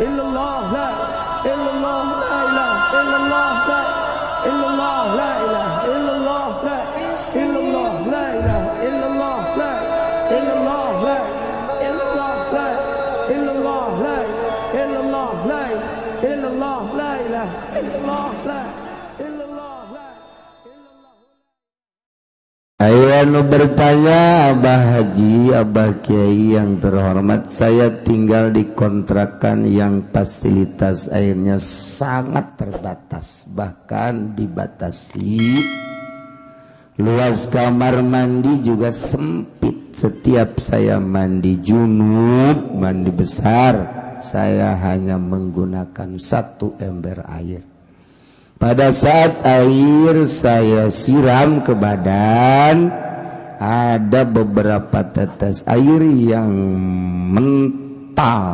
illallah, la illallah, la ilaha illallah, la illallah, la ilaha illallah, la illallah, la ilaha illallah, la illallah, la illallah, la illallah, la illallah, la illallah, la ilaha illallah, la illallah, la illallah. Ayo bertanya Abah Haji, Abah Kiai yang terhormat, saya tinggal di kontrakan yang fasilitas airnya sangat terbatas, bahkan dibatasi. Luas kamar mandi juga sempit. Setiap saya mandi junub, mandi besar, saya hanya menggunakan 1 ember air. Pada saat air saya siram ke badan, ada beberapa tetes air yang mental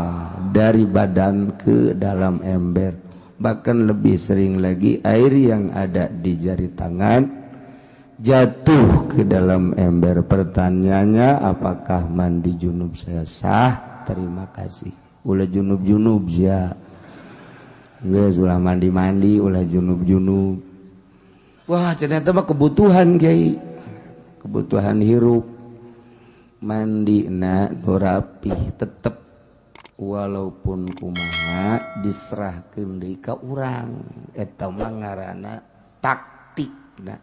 dari badan ke dalam ember. Bahkan lebih sering lagi air yang ada di jari tangan jatuh ke dalam ember. Pertanyaannya, apakah mandi junub saya sah? Terima kasih. Ulah junub-junub ya. Geus ulah mandi-mandi, ulah junub-junub. Wah, ternyata mah kebutuhan Kiai. Kebutuhan hirup. Mandi na nu rapih tetep walaupun kumaha diserahkeun deui ka urang. Eta mah ngaranna taktikna.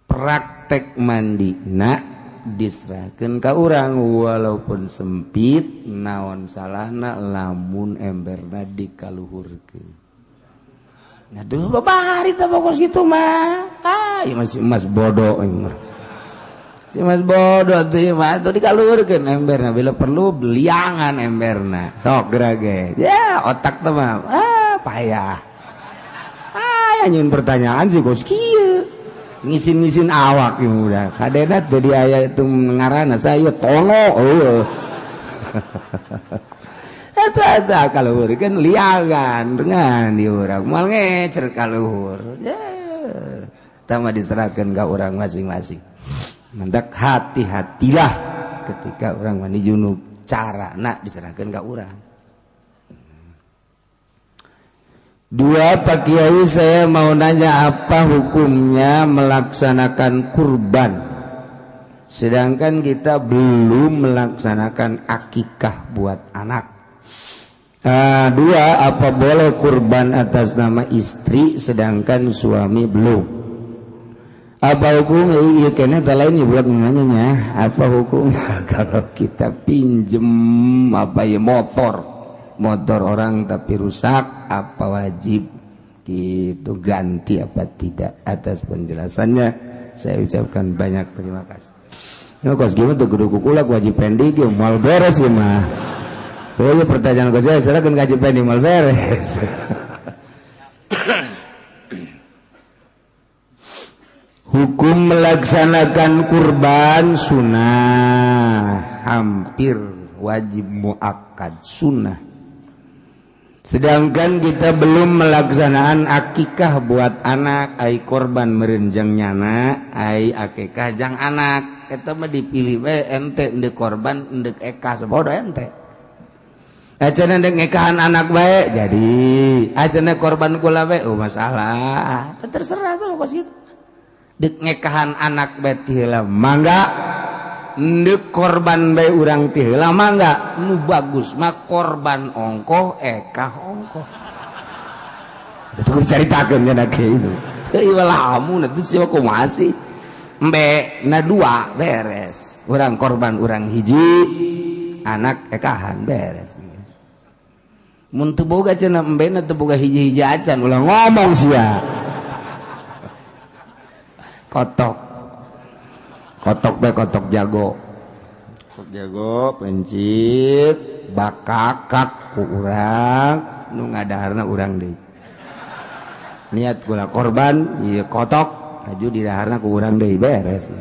Praktek mandina diserahkeun ka urang walaupun sempit, naon salahna lamun emberna dikaluhurkeun. Nah dulu babari teh pokos gitu mah. Ieu masih emas bodoh ieu mah. Si emas bodoh tuh ieu mah tuh dikaluhurkeun emberna bila perlu beliangan emberna. Sok gerage. Ya otak teh mah payah. Nyun pertanyaan sih kos kieu. Ngisin-ngisin awak ieu udah kadena jadi aya itu ngaranna saya tono eta kaluhurkeun liangan dengan di urang moal ngecer kaluhur tah mah diserahkeun ka urang masing-masing. Mendak hati-hatilah ketika urang mandi junub, carana diserahkeun ka urang. 2, Pak Kiai, saya mau nanya apa hukumnya melaksanakan kurban sedangkan kita belum melaksanakan akikah buat anak. 2, apa boleh kurban atas nama istri sedangkan suami belum? Apa hukum iya kena lain buat nanyanya apa hukumnya kalau kita pinjem apa ya motor orang tapi rusak, apa wajib itu ganti apa tidak? Atas penjelasannya saya ucapkan banyak terima kasih. Ya kos gimana tuh kudu kukulak wajib pendik ya mal beres ya mah. Soalnya pertanyaan kos saya silakan wajib pendik mal beres. Hukum melaksanakan kurban sunnah, hampir wajib muakkad sunnah. Sedangkan kita belum melaksanakan akikah buat anak, ai korban merenjang nyana, ai akikah jang anak. Eta mah dipilih we ente endek korban endek eka sabodo ente. Acan endek ngekahan anak bae jadi, acan korban kula we masalah. Terserah tuh kos gitu. Dek ngekahan anak bae ti heula mangga. Ndek korban bae urang teh heula mangga, nu bagus mah korban ongkoh ekah ongkoh. Itu kudu caritakeun nya ge itu. Ieu lamun atuh sieu kumaha sih? Embe na 2 beres. Urang korban urang hiji, anak ekahan beres. Mun teu boga cenah embena teu boga hiji-hiji acan ulah ngomong sia. Kotok bae kotok jago pencit bakakak ku urang nu ngadaharna urang deui niat kula korban ieu kotok aju di daharna ku urang deui beres.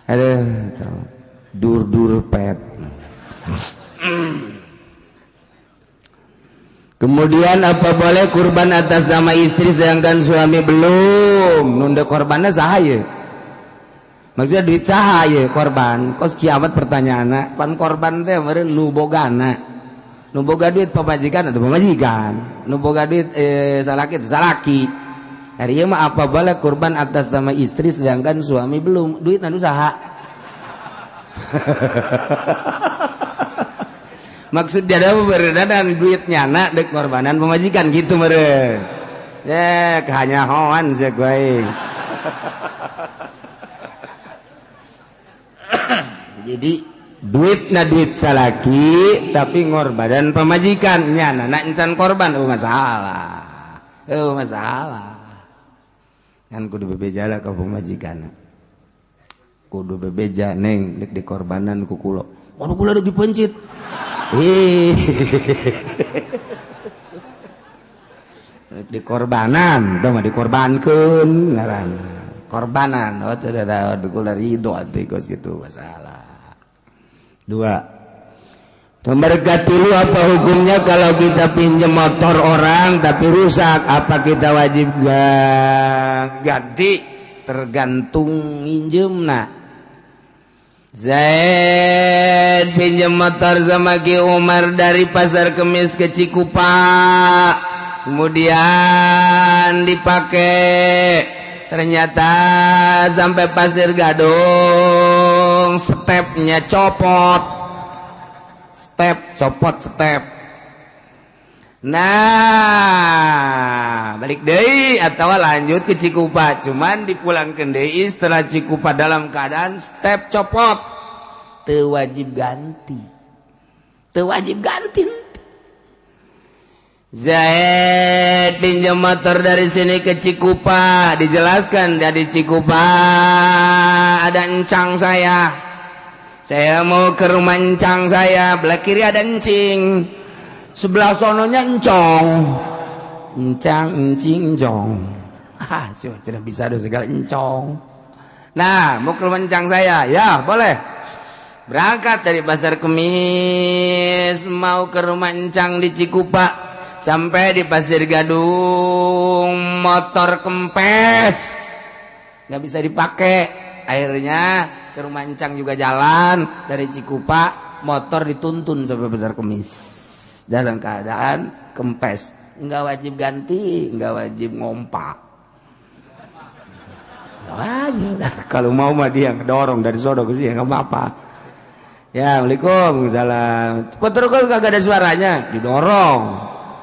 Aduh dur pet. Kemudian apa boleh kurban atas nama istri sedangkan suami belum? Nunda korbannya saha ye? Maksudnya duit saha ye korban? Kos kiamat pertanyaanna pan korban teh meureun nu bogana. Nu boga duit pamajikan atau pamajikan, nu boga duit salaki itu salaki. Hari ieu mah apa bala kurban atas nama istri sedangkan suami belum, duit anu saha. Maksud dia ada beredaran duitnya nak dek korbanan pemajikan gitu meureun. Kehanyahoan sia gue. Jadi duitna duit salaki tapi ngorbanan pemajikan nyana nak encan korban masalah. Masalah. Kan kudu bebeja lah ka pemajikan. Kudu bebeja neng dek di korbanan ku kula. Anu kula dek dipencit. Di korbanan, tuh mah dikorbankeun ngaranna. Korbanan, teu da kula ridho atuh gitu masalah. 2. Nomor 3 apa hukumnya kalau kita pinjam motor orang tapi rusak, apa kita wajib ganti? Tergantung injemna. Zaid pinjam motor sama Ki Umar dari Pasar Kemis ke Cikupa, kemudian dipakai, ternyata sampai Pasir Gadung stepnya copot, step. Nah, balik deui atau lanjut ke Cikupa, cuman dipulangkeun deui setelah Cikupa dalam keadaan step copot. Teu wajib ganti. Zaid pinjam motor dari sini ke Cikupa, dijelaskan dari Cikupa ada encang saya mau ke rumah encang saya, belah kiri ada encing, sebelah sononya encong, encong. Sudah bisa ada segala encong. Nah, mau ke rumah encang saya, ya boleh. Berangkat dari Pasar Kemis, mau ke rumah encang di Cikupa, sampai di Pasir Gadung, motor kempes, nggak bisa dipakai. Akhirnya ke rumah encang juga jalan dari Cikupa, motor dituntun sampai Pasar Kemis dalam keadaan kempes. Nggak wajib ganti, nggak wajib ngompak. Nggak wajib. Kalau mau mah dia ngedorong dari sono ke sini nggak apa-apa. Ya, Waalaikumsalam. Motor kan kagak ada suaranya, didorong.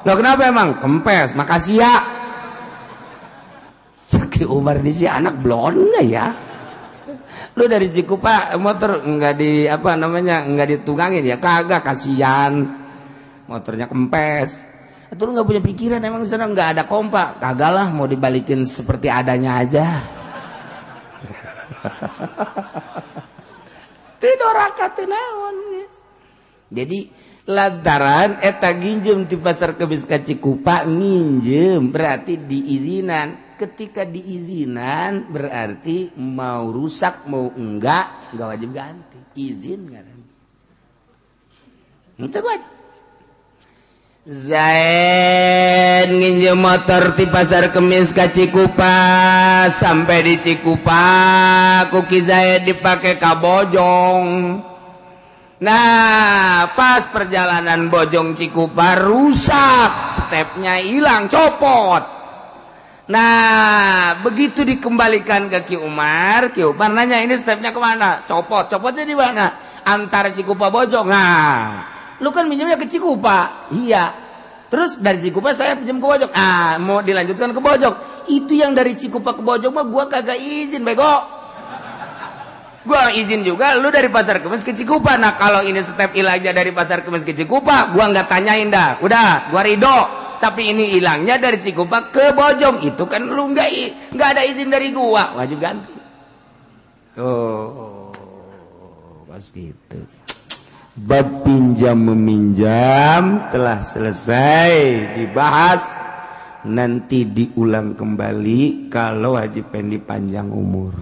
Loh kenapa emang? Kempes, makasih ya. Ki Umar ini si anak blonda ya. Lu dari Cikupa motor enggak enggak ditungangin ya, kagak, kasihan. Motornya kempes. Atau lu enggak punya pikiran emang di sana enggak ada kompak? Kagak lah, mau dibalikin seperti adanya aja. Tidak rakat naon. Jadi lantaran eta nginjem di Pasar Kemis ka Cikupa, nginjem berarti diizinan. Ketika diizinan berarti mau rusak mau enggak wajib ganti. Izin kan. Itu wajib. Zaid nginjem motor di Pasar Kemis ka Cikupa, sampai di Cikupa kuki Zaid dipakai ka Bojong. Nah, pas perjalanan Bojong Cikupa rusak, stepnya hilang, copot. Nah, begitu dikembalikan ke Ki Umar nanya, ini stepnya kemana? Copotnya di mana? Antara Cikupa Bojong. Nah, lu kan minjemnya ke Cikupa. Iya. Terus dari Cikupa saya pinjam ke Bojong. Mau dilanjutkan ke Bojong. Itu yang dari Cikupa ke Bojong mah gua kagak izin, bego. Gua izin juga lu dari Pasar Kemis ke Cikupa. Nah, kalau ini step hilangnya dari Pasar Kemis ke Cikupa, gua nggak tanyain dah. Udah, gua ridho. Tapi ini hilangnya dari Cikupa ke Bojong. Itu kan lu nggak ada izin dari gua, wajib ganti. Oh, pas gitu. Bab pinjam meminjam telah selesai dibahas, nanti diulang kembali kalau Haji Pendi panjang umur.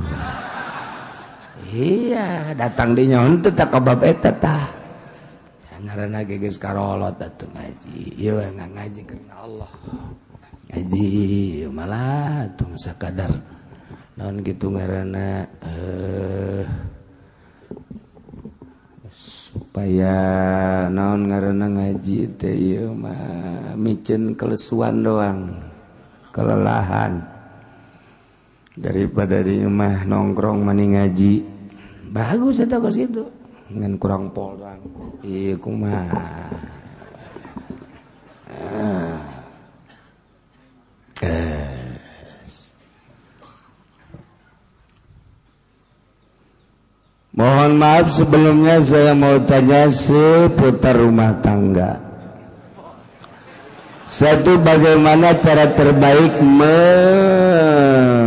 Iya, datang di nyon teh tak bab eta tah. Ngaranna geus karolot atuh ngaji. Ieu nggak ngaji karena Allah. Ngaji malah tuh sakadar naon gitu ngaranna supaya naon ngaranna ngaji teh ieu mah micen kelesuan doang kelelahan daripada di rumah nongkrong mani ngaji bagus eta kos kitu ngan kurang pol doang ieu kumaha Mohon maaf sebelumnya saya mau tanya seputar rumah tangga. Satu, bagaimana cara terbaik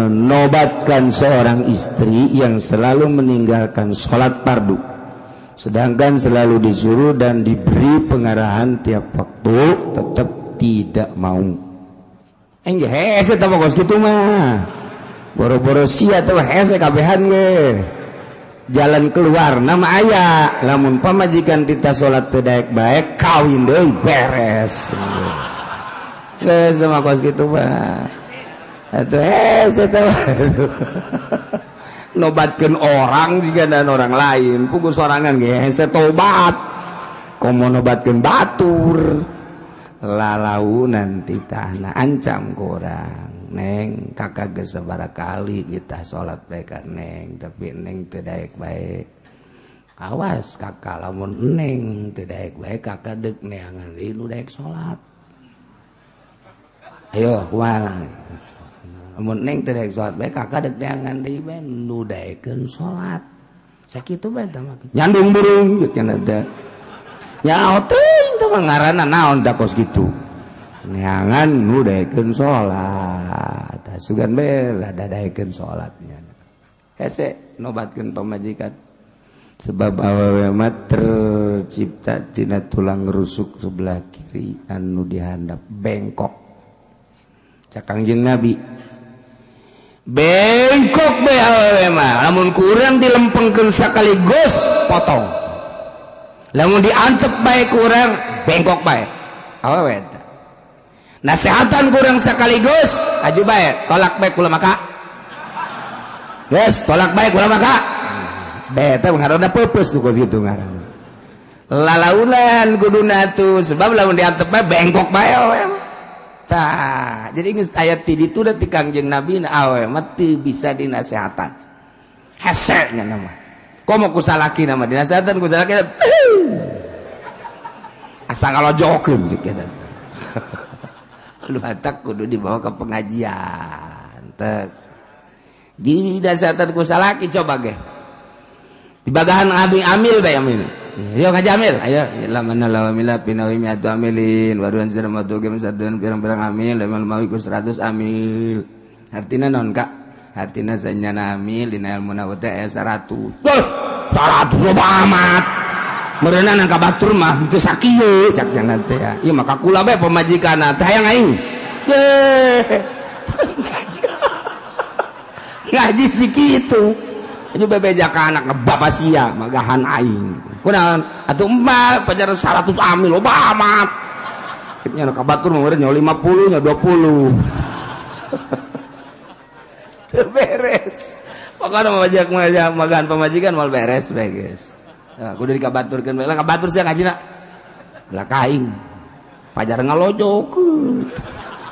menobatkan seorang istri yang selalu meninggalkan sholat fardu, sedangkan selalu disuruh dan diberi pengarahan tiap waktu tetap tidak mau. Enggak hese tau kos gitu mah. Boro-boro sia tau hese kabehan ge. Jalan keluar nama ayah lamun pamajikan kita sholat tidak baik kawin deh beres geus sama kos gitu mah atuh nobatkeun orang juga dan orang lain pugu sorangan ge hese tobat komo nobatkeun batur lalaunan titahna ancam kurang Neng kakak geus sabaraha kali kita sholat bae ka Neng tapi Neng teu daek bae awas kakak lamun Neng teu daek bae kakak deuk neangan deui nu daek sholat ayo kumaha lamun Neng teu daek sholat bae kakak deuk neangan deui bae nu daekeun sholat sakitu bae tah mah nyandung burung geus cenah da nyaho teuing teh mah ngaranna naon da kos kitu neangan nu daekeun salat sugan bae rada daekeun salatnya hese nobatkeun pamajikan sebab awewe mah tercipta tina tulang rusuk sebelah kiri anu dihandap bengkok cak Kangjeng Nabi bengkok bae awewe mah lamun kurang dilempengkeun sakaligus potong lamun diantep bae kurang bengkok bae awewe nasehatan kurang sekaligus aju bae tolak bae kula maka yes tolak bae kula maka beta ngaranna peupeus tuh kos kitu ngaranna lalaunan kuduna tuh sebab lamun diantep bae bengkok bae awe tah jadi geus aya ti ditu da ti Kangjeng Nabi awe mah teu bisa dinasehatan hese nya nama komo ku salaki nama dinasehatan ku salaki asa ngalojokeun sih kieu lu hatak kudu dibawa ke pengajian tek di dasatan ku salaki coba ge di bagahan abi amil bae amil ayo ngaji amil ayo lamana lawamila pinawi mi'atu amilin waduan siramatu gem sadun pirang-pirang amil lamal mawi ku 100 amil artina naon Kak artina sanyana amil dina ilmu nahu teh 100 100 loba amat meureunan angka batur mah teu sakieu cak cenah teh ya ieu mah kakula bae pamajikanna teh hayang aing ngaji si kitu anu bebeja ka anak bapak sia magahan aing kunaon atuh emak pajar 100 amil loba amat nya ka batur mah meureun nya 50 nya 20 teu beres pokona magahan pamajikan moal beres bae geus kudu dikabaturkeun bae kabatur sia ngajina lah kaing pajar ngalojokeun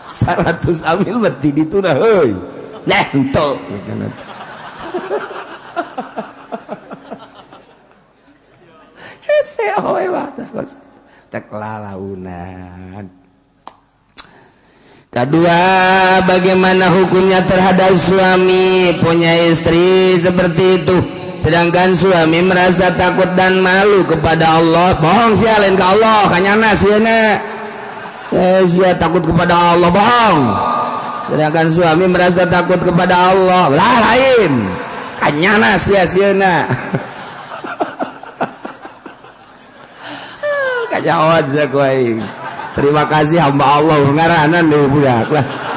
100 amil beti dituna heuy nah henteu hese howe mata tek lalaunan kedua bagaimana hukumnya terhadap suami punya istri seperti itu sedangkan suami merasa takut dan malu kepada Allah bohong sia lain ke Allah kanyana sieuna sia takut kepada Allah bohong sedangkan suami merasa takut kepada Allah lah lain kanyana sia-sieuna kajawan sa ku aing terima kasih hamba Allah ngaranan deui budak lah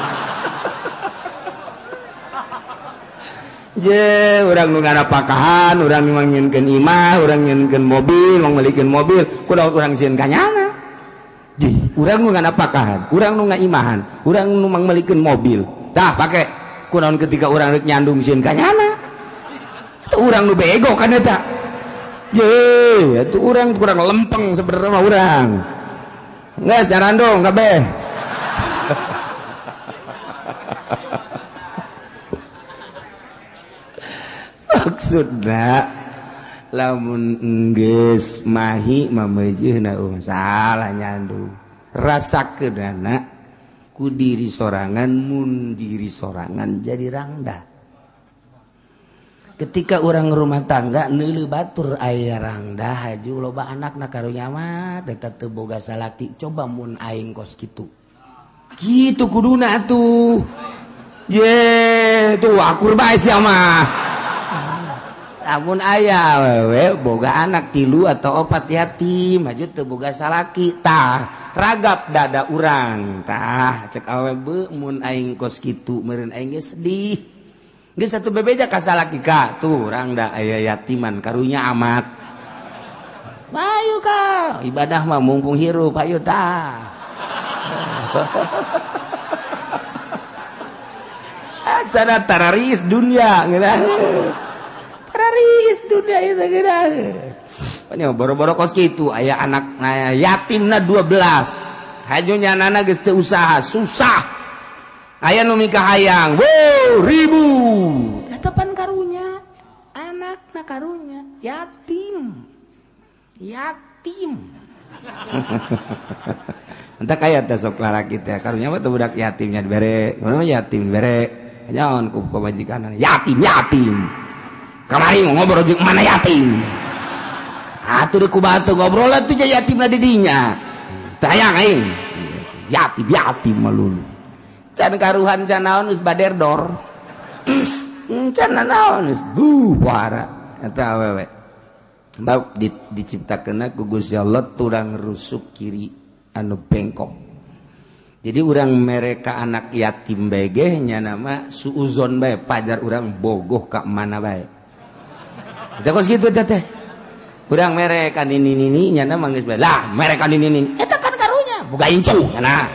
je urang nu ngana pakahan urang nu nginkeun imah urang nginkeun mobil ngalikeun mobil kudu urang sieun kanyana ji urang nu ngana pakahan urang nu ngaimahan urang nu mangmelikeun mobil tah pake kunaon ketika urang rek nyandung sieun kanyana itu urang nu bego kan eta Je, itu orang kurang lempeng sebenarnya mah orang. Enggak sejaran dong, kabeh. Maksudna lamun enggeus mahi mameujeuna salah nyandu. Rasakeunana ku diri sorangan mun diri sorangan jadi rangda. Ketika orang rumah tangga neuleuh batur aya rangda haju loba anakna karunya mah tetep teu boga salaki. Coba mun aing kos kitu. Kitu kuduna atuh. Je, tuh akur bae sia mah. Amun aya wewe boga anak 3 atau 4 yatim maju teu boga salaki tah ragap dada urang tah cek awewe beu mun aing kos kitu meureun aing ge sedih geus satu bebeja ka salaki ka tuh urang da aya yatiman karunya amat ayo ka ibadah mah mumpung hirup ayo tah asana tararis dunia geuna Paris dunia itu gila. Ini boro-boro kos gitu. Ayah anak yatimna 12. Hajunya nana geus teu usaha susah. Ayah nu mikah hayang. Wow, ribu. Tetepan karunya. Anakna karunya yatim. Yatim. Entah kaya teh sok lalaki teh karunya mah teu budak yatimnya dibere. Mana yatim dibere. Nyaon ku pamajikanna. Yatim. Kamari ngobrol jeung mana yatim. Atuh ku batu ngobrol atuh jeung yatimna di dinya. Teu hayang aing. Yatim malulu. Can karuhan can naon geus baderdor. Can naon geus wara eta awewe. Bab diciptakeunna ku Gusti Allah turang rusuk kiri anu bengkok. Jadi urang mereka anak yatim bae ge nya nama suuzon bae pajar urang bogoh ka mana bae. Kita kos gitu teh. Urang mereka nini nya nama geus bae. Lah mereka nini. Eta kan karunya boga incu nya.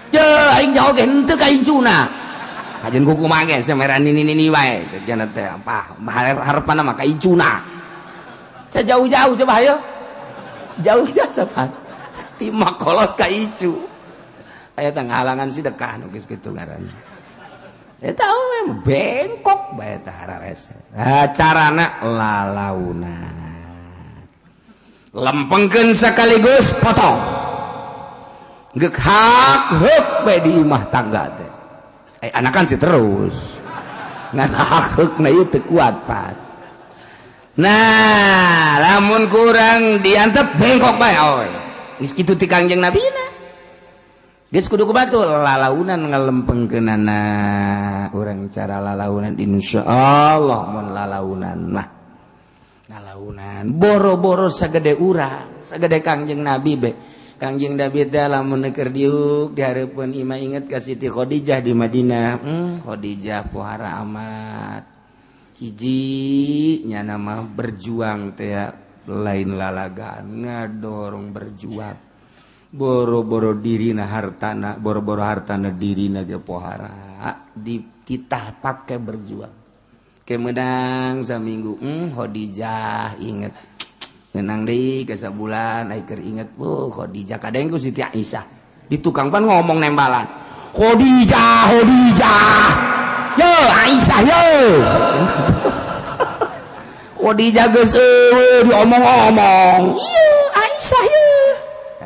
Je aing jauh ge henteu ka incuna. Kajen kuku mage samera nini wae. Cenah teh apa harepanna mah ka incuna. Sejauh-jauh coba ayo. Jauh-jauh sapan. Ti makolot ka incu. Aya teh ngahalangan sedekah nu geus kitu ngaranna. Eta mah bengkok bae tah hararese. Carana lalauna. Lempengkeun sakaligus potong. Geuk hak bae di imah tangga teh. Anakan sih terus. Ngan hak na ieu teu kuat pan. Nah, lamun kurang diantep bengkok bae oe. Geus kitu ti Kangjeng Nabina. Geus kudu kubatul lalaunan ngalempengkeunana urang cara lalaunan insyaallah mun lalaunan mah lalaunan boro-boro sagede urang sagede Kangjeng Nabi be Kangjeng Nabi teh lamun keur diuk dihareupeun imah inget ka Siti Khadijah di Madinah Khadijah pohara amat hiji nya nama berjuang teh lain lalagaan ngadorong berjuang boro-boro dirina hartana boro-boro hartana dirina ge pohara dititah pake berjuang kemenang saminggu Khadijah inget ngenang deui ke sabulan ai keur inget Khadijah kadang ku Siti Aisyah di tukang pan ngomong nembalan Khadijah yo Aisyah yo Khadijah geus diomong-omong ieu Aisyah yo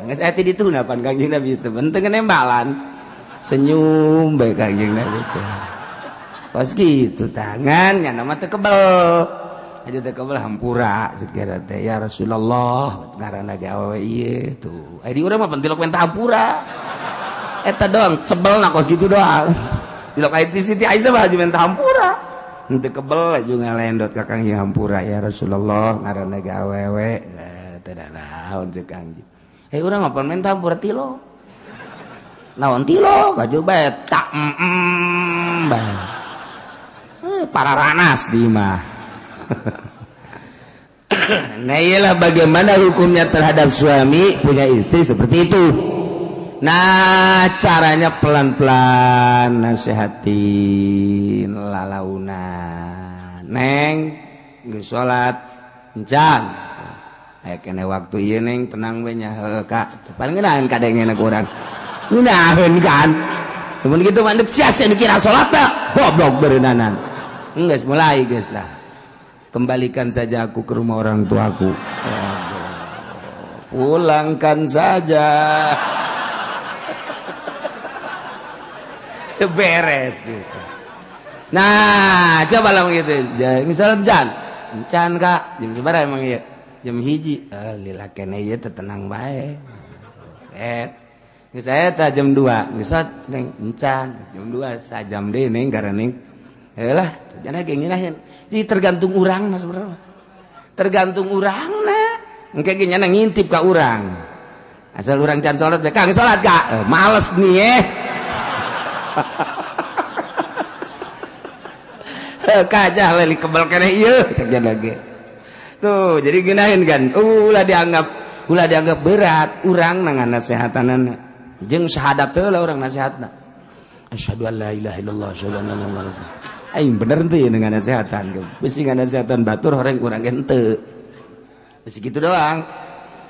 geus ati ditu napan Kangjeng Nabi teh benteng nembalan senyum bae Kangjeng Nabi teh pas kitu tangan nya nama teu kebel aja teu kebel hampura sekira teh ya Rasulullah ngaranna ge awewe ieu tuh ai di urang mah pentilok men hampura eta doang sebelna kos kitu doang tilok aya Siti Aisyah mah haji men hampura teu kebel aju ngalendot ka Kangjeng hampura ya Rasulullah ngaranna ge awewe teu da naon ceuk Kangjeng urang apa main tampur tilo. Naon tilo? Baju bae tak bae. Para ranas di mah. Nah iyalah bagaimana hukumnya terhadap suami punya istri seperti itu. Nah caranya pelan-pelan nasihatin lalaunan. Neng geus salat encan kene waktu ieu neng tenang we nya heuh Kak paling ngeunaheun kadenge na urang ngeunaheun kan mun kitu mandek sia-sia dikira salat goblok beureunanan geus mulai geus lah kembalikan saja aku ke rumah orang tuaku pulangkan saja beres nah coba lah begitu misalnya Jan Kak jam seberapa emang iya jam 1 lila kene ieu teh tenang bae geus aya teh jam 2 geus neng encan jam 2 sajam deui neng karena neng heulah jangan ge nginaheun jadi tergantung urangna sebenarnya tergantung urangna engke ge nyana ngintip ka urang asal urang can salat bae Kang salat Kak males nih kajah leli kebal kene ieu cek jana ge tuh jadi geunaheun kan ulah dianggap berat urang nangan nasehatanana jeung syahadat teh lah urang nasihatna asyhadu an la ilaha illallah asyhadu anna muhammadar rasulullah aing bener teu ye dengan nasehatan bisi nganasehatan batur horeng urang ge henteu bisi kitu doang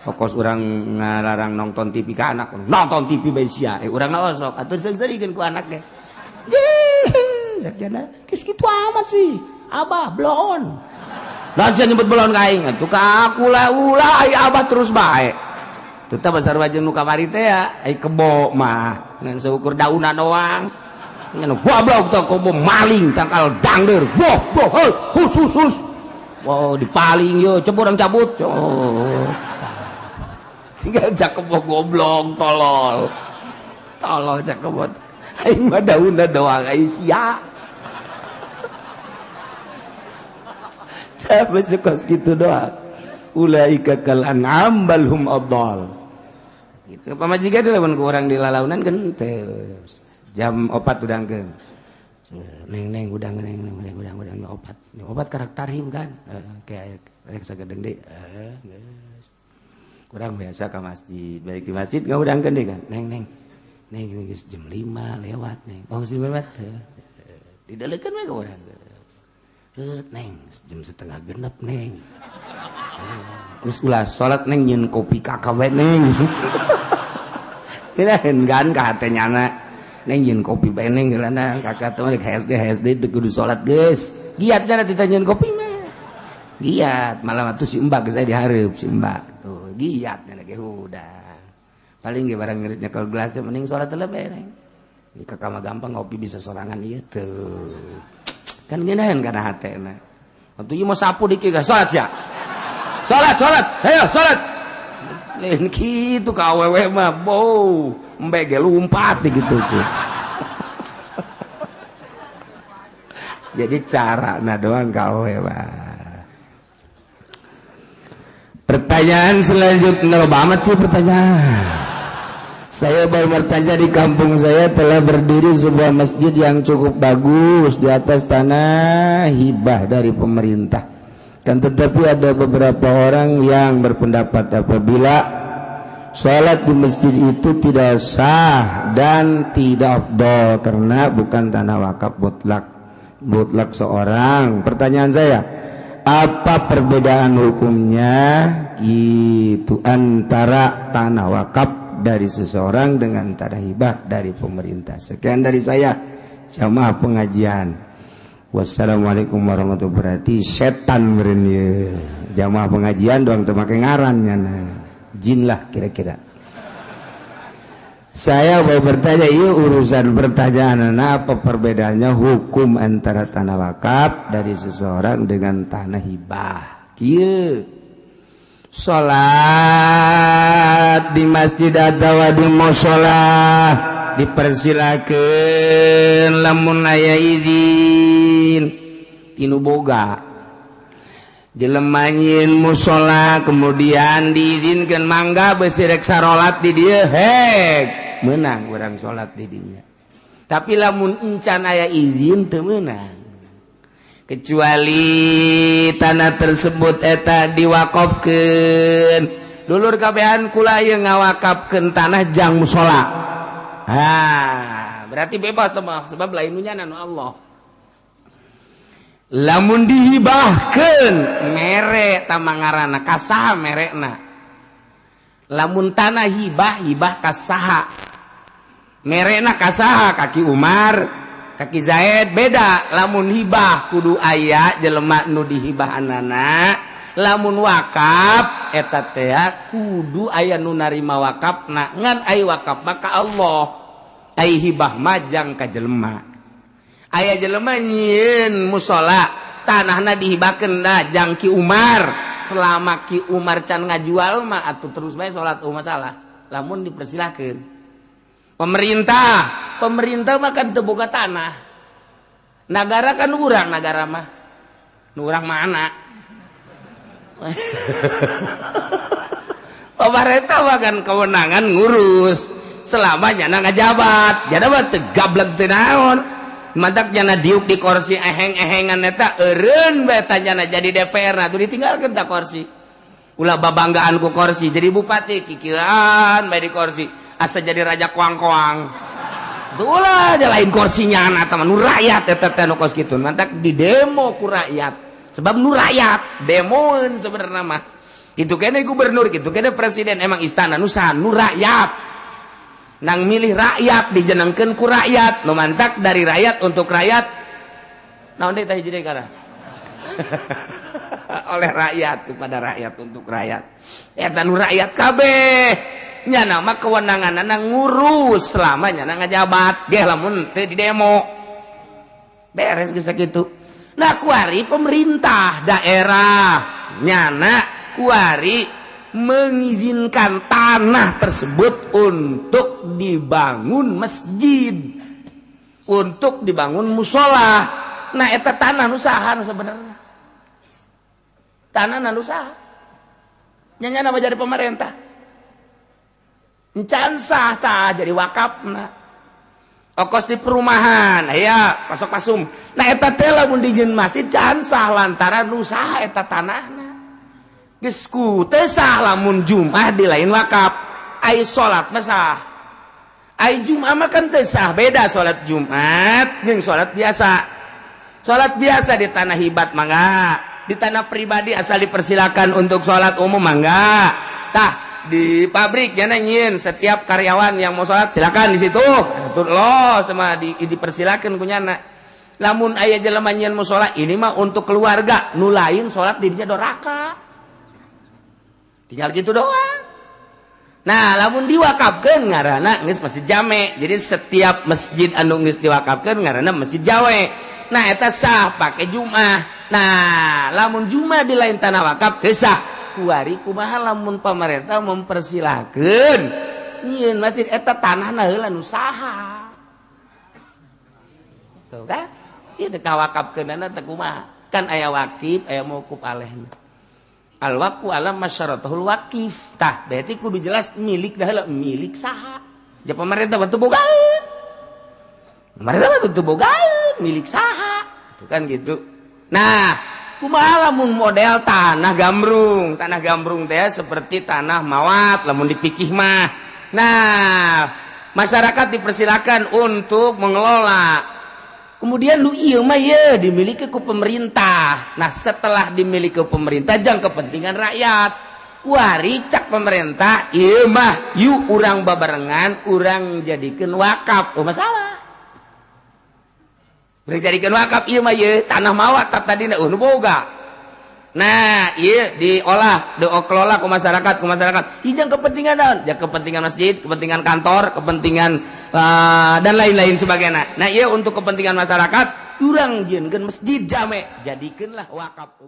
fokus urang ngalarang nonton TV ka anak nonton TV bae sia urangna osok atuh seureurikeun ku anak ge jak jana geus kitu amat sih abah blon dan saya nyebut belon kaing atuh ka aku lah ulah ai abah terus bae teu tah basar wajeng nu kamari teh ya ai kebo mah ngan seukur daunan doang ngan goblok teh kebo maling tangkal dangdeur boh heuh khusus wow dipaling yo coba urang cabut tinggal jak kebo goblok tolol jak kebo aing mah daunna doang ai sia saya suka segitu doang ulaika kal an'am bal hum adall gitu pamajikan lamun ku urang di lalaunan kan jam 4 udangkeun neng udang opat karakterhim kan kayak rek sagedeng deui geus urang biasa ka masjid balik di masjid ngaudangkeun deui kan neng geus jam 5 lewat neng oh jam 5 lewat didalekeun we ka urang neng jam 6:30 neng geus ulah salat neng nyeun kopi kakak we neng kirain kan ka hate nyana neng nyeun kopi bae neng geulana kakak teh HSD teu kudu salat geus giat kana teh nyeun kopi mah giat malam atuh si Mbak geus aya di hareup si Mbak tuh giat nya ge udah paling ge barang ngerit nyekel gelas mending salat teh bae neng kakak mah gampang ngopi bisa sorangan ieu teu kan geunaheun kana hatena atuh ieu mah sapu dikit gak salat sia salat ayo salat lain kitu ka awewe mah bow embe ge lumpat gitu tuh jadi carana doang ka awewe pertanyaan selanjutnya loba amat sih pertanyaan. Saya baru bertanya di kampung saya telah berdiri sebuah masjid yang cukup bagus di atas tanah hibah dari pemerintah. Kan tetapi ada beberapa orang yang berpendapat apabila sholat di masjid itu tidak sah dan tidak afdal karena bukan tanah wakaf mutlak seorang. Pertanyaan saya, apa perbedaan hukumnya gitu antara tanah wakaf dari seseorang dengan tanah hibah dari pemerintah? Sekian dari saya, jamaah pengajian. Wassalamualaikum warahmatullahi wabarakatuh. Setan meureun ieu. Jamaah pengajian doang teu make ngaran nyana. Jin lah kira-kira. Saya mau bertanya ieu urusan pertanyaan apa perbedaannya hukum antara tanah wakaf dari seseorang dengan tanah hibah. Kieu sholat di masjid atau di mushola dipersilakan lamun aya izin tinu boga jelema nyin mushola kemudian diizinkan mangga besi rek sarolat di dieu hek meunang urang salat di dinya tapi lamun encan aya izin teu meunang kecuali tanah tersebut eta diwakafkeun dulur kabehan kula ieu ngawakafkeun tanah jang mushola berarti bebas tuh mah sebab lain nu nyana Allah lamun dihibahkeun mere tamangarana kasaha merekna lamun tanah hibah kasaha merekna kasaha kaki Umar kaki Zaid beda lamun hibah kudu aya jelema nu dihibahanana lamun wakaf eta teh kudu aya nu narima wakafna ngan aya wakaf maka Allah aya hibah majang ka jelema aya jelema nyieun musola tanahna dihibahkeun da jang Ki Umar selama Ki Umar can ngajual mah atuh terus bae salat masalah lamun dipersilahkeun pemerintah mah kan teu boga tanah nagara kan urang nagara mah nu urang mana pemerintah mah kan kewenangan ngurus selamanya ngajabat jadabat teu gablek teu naon mantak jana diuk di kursi eheng-ehengan eta eureun bae tanyana jadi DPR nah tuh ditinggalkeun da kursi ulah babanggaan ku kursi jadi bupati kikieuan bae di kursi asa jadi raja koang-koang tuh ulah aja lain kursinya anak teman nu rakyat eta teh nu kos kitu mantak di demo ku rakyat sebab nu rakyat demoeun sebenarnya mah kitu kene gubernur kitu kene presiden emang istana nu saha nu rakyat nang milih rakyat dijenengkeun ku rakyat nu mantak dari rakyat untuk rakyat naon deui tah hiji deui kana oleh rakyat kepada rakyat untuk rakyat eta nu rakyat kabeh nya nama kewenanganna ngurus selamanya ngajabat ge lamun teu di demo beres geus sakitu nah kuari pemerintah daerah nyana kuari mengizinkan tanah tersebut untuk dibangun masjid untuk dibangun musola nah eta tanah nu saha nu sebenarnya tanah nu saha nya nama jadi pemerintah encan sah tah jadi wakafna ongkos di perumahan aya pasok-pasum nah eta teh lamun dijieun masjid can sah lantaran nu saha eta tanahna geus ku teh sah lamun Jumat di lain wakaf ai salat mah sah ai Jumat mah kan teh sah beda salat Jumat jeung salat biasa di tanah hibat mangga di tanah pribadi asal dipersilakan untuk salat umum mangga tah di pabrik jana nyieun setiap karyawan yang mau salat silakan di situ atur lo sama dipersilakan kunyana lamun aya jelema nyieun mau salat ini mah untuk keluarga nu lain salat di dinya doraka tinggal gitu doang nah lamun diwakafkeun ngaranna geus masjid jame jadi setiap masjid anu geus diwakafkeun ngaranna masjid jawe nah eta sah pake Jumat nah lamun Jumat di lain tanah wakaf geus sah kuari kumaha lamun pemerintah mempersilahkeun nyieun masjid eta tanahna heula nu saha tuh kan ieu teh kawakafkeunana teh kumaha kan aya wakif aya mauquf alaihna al waqfu ala masyaratul waqif tah berarti kudu jelas milik dah heula milik saha ja pemerintah bantu bogaeun pemerintah bantu bogaeun milik saha itu kan gitu nah kumaha lamun model tanah gambrung teh seperti tanah mawat lamun dipikih mah nah masyarakat dipersilakan untuk mengelola kemudian lu ieu mah ye dimiliki ku pemerintah nah setelah dimiliki ku pemerintah jang kepentingan rakyat wari cak pemerintah ieu mah yu urang babarengan urang jadikeun wakaf masalah urang jadikeun wakaf ieu mah ye tanah mawat tadina nu boga nah ieu diolah dikelola ku masyarakat hijang kepentingan naon jang kepentingan masjid kepentingan kantor kepentingan dan lain-lain sebagainya nah iya untuk kepentingan masyarakat urang jieunkeun masjid jame jadikeunlah wakaf